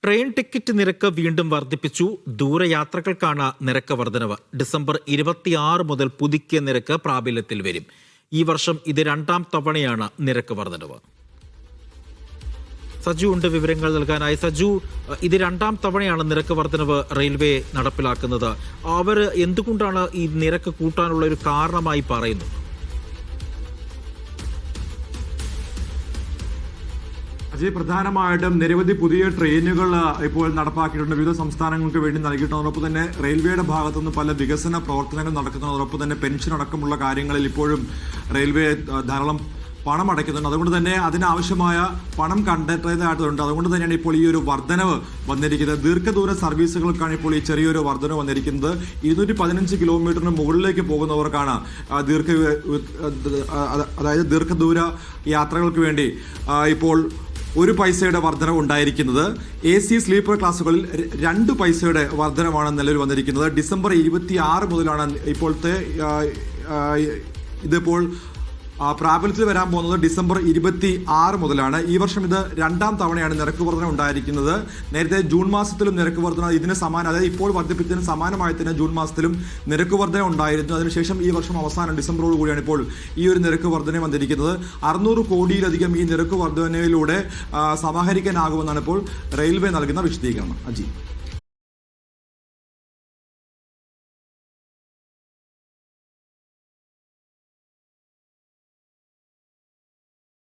Train ticket നിരക്ക് വീണ്ടും വർദ്ധിപ്പിച്ചു. ദൂരയാത്രകൾക്കാണ് നിരക്ക് വർധനവ്. ഡിസംബർ 26 മുതൽ പുതുക്കിയ നിരക്ക് പ്രാബല്യത്തിൽ വരും. ഈ വർഷം ഇത് 2ാം തവണയാണ് നിരക്ക് വർധനവ്. സജു ഉണ്ട് വിവരങ്ങൾ നൽകാനായി. സജു, ഇത് 2ാം തവണയാണ് നിരക്ക് വർധനവ് റെയിൽവേ നടപ്പിലാക്കുന്നത്. അവർ എന്തുകൊണ്ടാണ് ഈ നിരക്ക് കൂട്ടാനുള്ള ഒരു കാരണമായി പറയുന്നത്? അജയ്, പ്രധാനമായിട്ടും നിരവധി പുതിയ ട്രെയിനുകൾ ഇപ്പോൾ നടപ്പാക്കിയിട്ടുണ്ട്. വിവിധ സംസ്ഥാനങ്ങൾക്ക് വേണ്ടി നൽകിയിട്ടുള്ളതോടൊപ്പം തന്നെ റെയിൽവേയുടെ ഭാഗത്തുനിന്ന് പല വികസന പ്രവർത്തനങ്ങൾ നടക്കുന്നതോടൊപ്പം തന്നെ പെൻഷൻ അടക്കമുള്ള കാര്യങ്ങളിൽ ഇപ്പോഴും റെയിൽവേ ധാരാളം പണം അടയ്ക്കുന്നുണ്ട്. അതുകൊണ്ട് തന്നെ അതിനാവശ്യമായ പണം കണ്ടെത്തേണ്ടതായിട്ടുണ്ട്. അതുകൊണ്ട് തന്നെയാണ് ഇപ്പോൾ ഈ ഒരു വർധനവ് വന്നിരിക്കുന്നത്. ദീർഘദൂര സർവീസുകൾക്കാണ് ഇപ്പോൾ ഈ ചെറിയൊരു വർധനവ് വന്നിരിക്കുന്നത്. 215 കിലോമീറ്ററിന് മുകളിലേക്ക് പോകുന്നവർക്കാണ് ദീർഘദൂര യാത്രകൾക്ക് വേണ്ടി ഇപ്പോൾ 1 പൈസയുടെ വർധനവ് ഉണ്ടായിരിക്കുന്നത്. AC സ്ലീപ്പർ ക്ലാസ്സുകളിൽ 2 പൈസയുടെ വർധനവാണ് നിലവിൽ വന്നിരിക്കുന്നത്. ഡിസംബർ 26 മുതലാണ് ഇപ്പോഴത്തെ ഇതിപ്പോൾ പ്രാബല്യത്തിൽ വരാൻ പോകുന്നത്. ഡിസംബർ 26 മുതലാണ്. ഈ വർഷം ഇത് 2ാം തവണയാണ് നിരക്ക് വർധന ഉണ്ടായിരിക്കുന്നത്. നേരത്തെ ജൂൺ മാസത്തിലും നിരക്ക് വർധന ഇതിന് അതായത് ഇപ്പോൾ വർദ്ധിപ്പിച്ചതിന് സമാനമായി തന്നെ ജൂൺ മാസത്തിലും നിരക്ക് വർധന ഉണ്ടായിരുന്നു. അതിനുശേഷം ഈ വർഷം അവസാനം ഡിസംബറോട് കൂടിയാണ് ഇപ്പോൾ ഈ ഒരു നിരക്ക് വർധന വന്നിരിക്കുന്നത്. 600 കോടിയിലധികം ഈ നിരക്ക് വർധനയിലൂടെ സമാഹരിക്കാനാകുമെന്നാണ് ഇപ്പോൾ റെയിൽവേ നൽകുന്ന വിശദീകരണം. അജി.